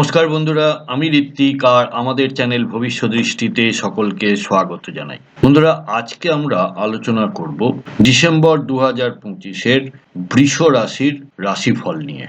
নমস্কার বন্ধুরা, আমি ঋত্বিক আর আমাদের চ্যানেল ভবিষ্যৎ দৃষ্টিতে সকলকে স্বাগত জানাই। বন্ধুরা, আজকে আমরা আলোচনা করব ডিসেম্বর 2025-এর বৃষ রাশির রাশিফল নিয়ে।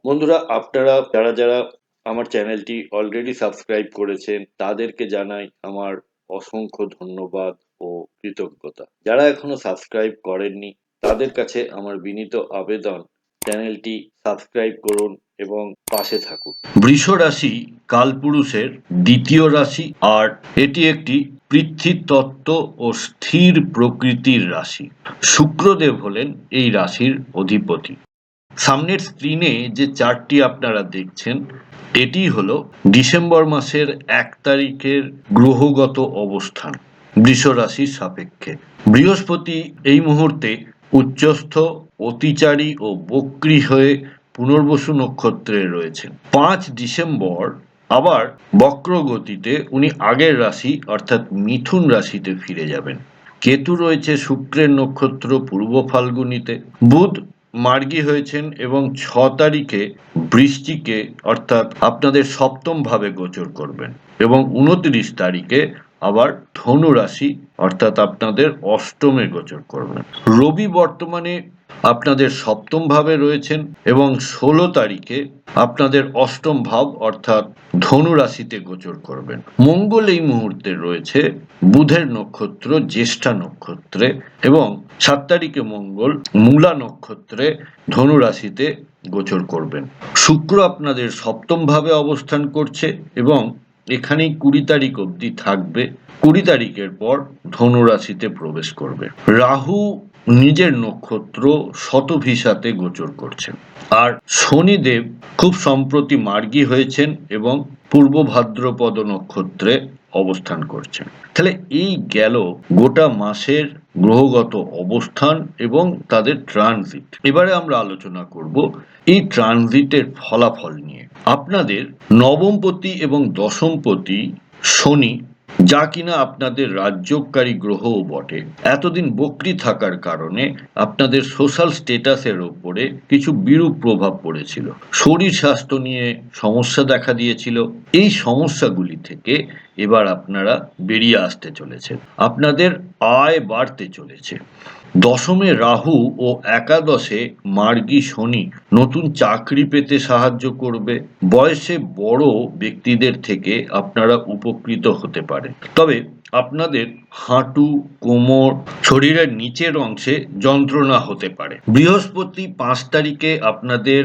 বন্ধুরা, আপনারা যারা আমার চ্যানেলটি অলরেডি সাবস্ক্রাইব করেছেন তাদেরকে জানাই আমার অসংখ্য ধন্যবাদ ও কৃতজ্ঞতা। যারা এখনো সাবস্ক্রাইব করেননি তাদের কাছে আমার বিনীত আবেদন, চ্যানেলটি সাবস্ক্রাইব করুন এবং পাশে থাকুন। বৃষ রাশি কালপুরুষের দ্বিতীয় রাশি, আর এটি একটি পৃথ্বীতত্ত্ব ও স্থির প্রকৃতির রাশি। শুক্রদেব হলেন এই রাশির অধিপতি। সামনের স্ক্রিনে যে চার্টটি আপনারা দেখছেন, এটি হলো ডিসেম্বর মাসের 1 তারিখের গ্রহগত অবস্থান বৃষ রাশির সাপেক্ষে। বৃহস্পতি এই মুহূর্তে উচ্চস্থ, অতিচারী ও বক্রী হয়ে পুনর্বসু নক্ষত্রে রয়েছেন। 5 ডিসেম্বর আবার বক্র গতিতে উনি আগের রাশি অর্থাৎ মিথুন রাশিতে ফিরে যাবেন। কেতু রয়েছে শুক্রের নক্ষত্র পূর্ব ফাল্গুনীতে। বুধ মার্গী হয়েছেন এবং 6 তারিখে বৃশ্চিকে অর্থাৎ আপনাদের সপ্তম ভাবে গোচর করবেন এবং 29 তারিখে আবার ধনু রাশি অর্থাৎ আপনাদের অষ্টমে গোচর করবেন। রবি বর্তমানে আপনাদের সপ্তম ভাবে রয়েছেন এবং 16 তারিখে আপনাদের অষ্টম ভাব অর্থাৎ ধনু রাশিতে গোচর করবেন। মঙ্গল এই মুহূর্তে রয়েছে বুধের নক্ষত্র জ্যেষ্ঠা নক্ষত্রে এবং 7 তারিখে মঙ্গল মূলা নক্ষত্রে ধনু রাশিতে গোচর করবেন। শুক্র আপনাদের সপ্তম ভাবে অবস্থান করছে এবং এখানেই 20 তারিখ অবধি থাকবে। 20 তারিখের পর ধনু রাশিতে প্রবেশ করবে। রাহু নিজের নক্ষত্র শতভিসাতে গোচর করছেন, আর শনিদেব খুব সম্প্রতি মার্গী হয়েছেন এবং পূর্ব ভাদ্রপদ নক্ষত্রে অবস্থান করছেন। তাহলে এই গেল গোটা মাসের গ্রহগত অবস্থান এবং তাদের ট্রানজিট। এবারে আমরা আলোচনা করব এই ট্রানজিটের ফলাফল নিয়ে। আপনাদের নবমপতি এবং দশমপতি শনি, যা কিনা আপনাদের রাজ্যকারী গ্রহও বটে, এতদিন বক্রী থাকার কারণে আপনাদের সোশ্যাল স্ট্যাটাসের উপরে কিছু বিরূপ প্রভাব পড়েছিল। শরীর স্বাস্থ্য নিয়ে সমস্যা দেখা দিয়েছিল। এই সমস্যাগুলি থেকে এবার আপনারা বেরিয়ে আসতে চলেছেন। আপনাদের আয় বাড়তে চলেছে। দশমে রাহু ও একাদশে মার্গী শনি নতুন চাকরি পেতে সাহায্য করবে। বয়সে বড় ব্যক্তিদের থেকে আপনারা উপকৃত হতে পারেন, তবে আপনাদের হাঁটু, কোমর, শরীরের নিচের অংশে যন্ত্রণা হতে পারে। বৃহস্পতি 5 তারিখে আপনাদের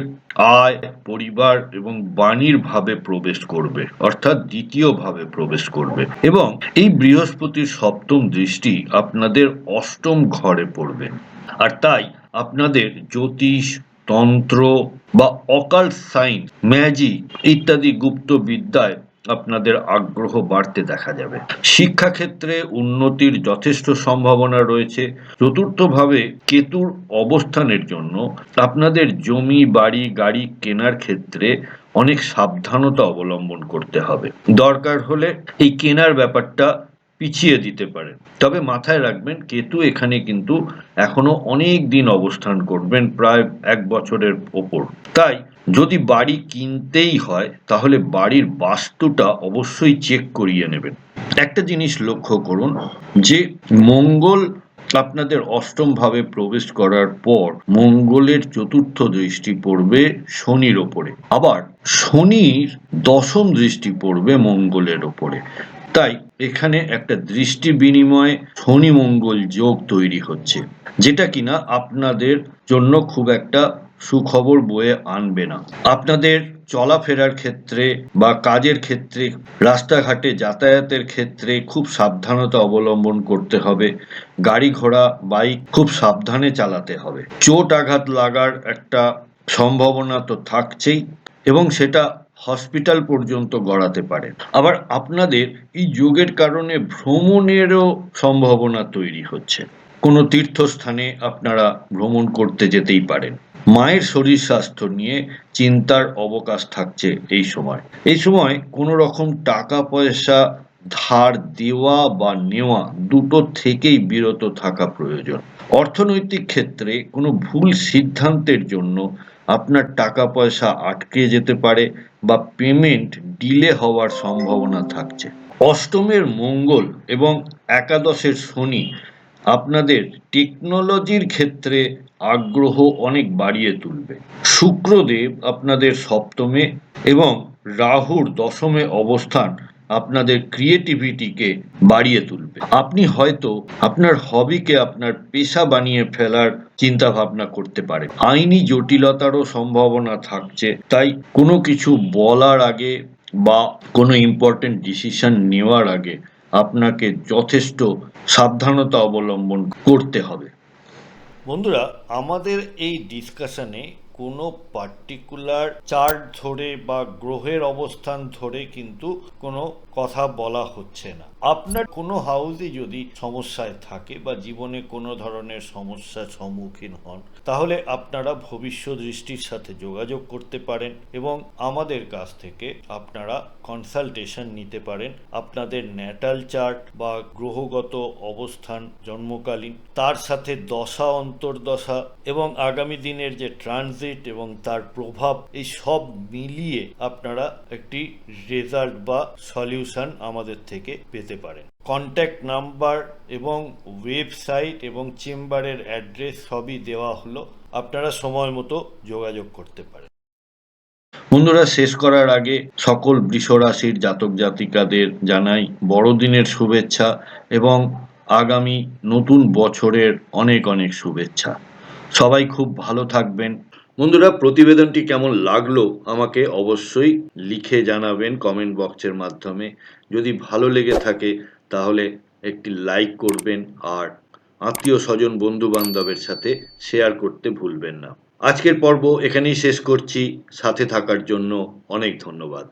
আয়, পরিবার এবং বাণীর ভাবে প্রবেশ করবে অর্থাৎ দ্বিতীয় ভাবে প্রবেশ করবে এবং এই বৃহস্পতির সপ্তম দৃষ্টি আপনাদের অষ্টম ঘরে পড়বে। আর তাই আপনাদের জ্যোতিষ, তন্ত্র বা অকাল্ট সায়েন্স, ম্যাজিক ইত্যাদি গুপ্ত বিদ্যায় আপনাদের আগ্রহ বাড়তে দেখা যাবে। শিক্ষাক্ষেত্রে উন্নতির যথেষ্ট সম্ভাবনা রয়েছে। চতুর্থভাবে কেতুর অবস্থানের জন্য আপনাদের জমি, বাড়ি, গাড়ি কেনার ক্ষেত্রে অনেক সাবধানতা অবলম্বন করতে হবে। দরকার হলে এই কেনার ব্যাপারটা পিছিয়ে দিতে পারেন, তবে মাথায় রাখবেন কেতু এখানে কিন্তু এখনো অনেক দিন অবস্থান করবেন, প্রায় 1 বছরের ওপর। তাই যদি বাড়ি কিনতেই হয় তাহলে বাড়ির বাস্তুটা অবশ্যই চেক করিয়ে নেবেন। একটা জিনিস লক্ষ্য করুন যে মঙ্গল আপনাদের অষ্টম ভাবে প্রবেশ করার পর মঙ্গলের চতুর্থ দৃষ্টি পড়বে শনির ওপরে, আবার শনির দশম দৃষ্টি পড়বে মঙ্গলের ওপরে। তাই এখানে একটা দৃষ্টি বিনিময় শনি মঙ্গল যোগ তৈরি হচ্ছে, যেটা কিনা আপনাদের জন্য খুব একটা সুখবর বয়ে আনবে না। আপনাদের চলাফেরার ক্ষেত্রে বা কাজের ক্ষেত্রে, রাস্তাঘাটে যাতায়াতের ক্ষেত্রে খুব সাবধানতা অবলম্বন করতে হবে। গাড়ি ঘোড়া, বাইক খুব সাবধানে চালাতে হবে। চোট আঘাত লাগার একটা সম্ভাবনা তো থাকছেই এবং সেটা হসপিটাল পর্যন্ত গড়াতে পারে। আবার আপনাদের এই যোগের কারণে ভ্রমণেরও সম্ভাবনা তৈরি হচ্ছে। কোনো তীর্থস্থানে আপনারা ভ্রমণ করতে যেতেই পারেন। মায়ের শরীর স্বাস্থ্য নিয়ে চিন্তার অবকাশ থাকছে এই সময়। এই সময় কোনো রকম টাকা পয়সা ধার দেওয়া বা নেওয়া দুটো থেকেই বিরত থাকা প্রয়োজন। অর্থনৈতিক ক্ষেত্রে কোনো ভুল সিদ্ধান্তের জন্য আপনার টাকা পয়সা আটকে যেতে পারে বা পেমেন্ট ডিলে হওয়ার সম্ভাবনা থাকছে। অষ্টমের মঙ্গল এবং একাদশের শনি আপনাদের টেকনোলজির ক্ষেত্রে আগ্রহ অনেক বাড়িয়ে তুলবে। শুক্রদেব আপনাদের সপ্তমে এবং রাহুর দশমে অবস্থান আপনাদের ক্রিয়েটিভিটিকে বাড়িয়ে তুলবে। আপনি হয়তো আপনার হবিকে আপনার পেশা বানিয়ে ফেলার চিন্তা ভাবনা করতে পারেন। আইনি জটিলতারও সম্ভাবনা থাকছে, তাই কোনো কিছু বলার আগে বা কোনো ইম্পর্টেন্ট ডিসিশন নেওয়ার আগে আপনাকে যথেষ্ট সাবধানতা অবলম্বন করতে হবে। বন্ধুরা, আমাদের এই ডিসকাশনে কোনো পার্টিকুলার চার্ট ধরে বা গ্রহের অবস্থান ধরে কিন্তু কোনো কথা বলা হচ্ছে না। আপনার কোনো হাউসে যদি সমস্যায় থাকে বা জীবনে কোনো ধরনের সমস্যার সম্মুখীন হন, তাহলে আপনারা ভবিষ্যৎ দৃষ্টির সাথে যোগাযোগ করতে পারেন এবং আমাদের কাছ থেকে আপনারা কনসালটেশন নিতে পারেন। আপনাদের ন্যাটাল চার্ট বা গ্রহগত অবস্থান জন্মকালীন, তার সাথে দশা অন্তর্দশা এবং আগামী দিনের যে ট্রানজিট এবং তার প্রভাব, এই সব মিলিয়ে আপনারা একটি রেজাল্ট বা সলিউশন আমাদের থেকে পেতে পারেন। কন্ট্যাক্ট নাম্বার এবং ওয়েবসাইট এবং চেম্বারের অ্যাড্রেস সবই দেওয়া হলো, আপনারা সময় মতো যোগাযোগ করতে পারেন। বন্ধুরা, শেষ করার আগে সকল বৃষ রাশির জাতক জাতিকাদের জানাই বড়দিনের শুভেচ্ছা এবং আগামী নতুন বছরের অনেক অনেক শুভেচ্ছা। সবাই খুব ভালো থাকবেন। বন্ধুরা, প্রতিবেদনটি কেমন লাগলো আমাকে অবশ্যই লিখে জানাবেন কমেন্ট বক্সের মাধ্যমে। যদি ভালো লেগে থাকে তাহলে একটি লাইক করবেন আর আত্মীয় স্বজন বন্ধু বান্ধবের সাথে শেয়ার করতে ভুলবেন না। আজকের পর্ব এখানেই শেষ করছি। সাথে থাকার জন্য অনেক ধন্যবাদ।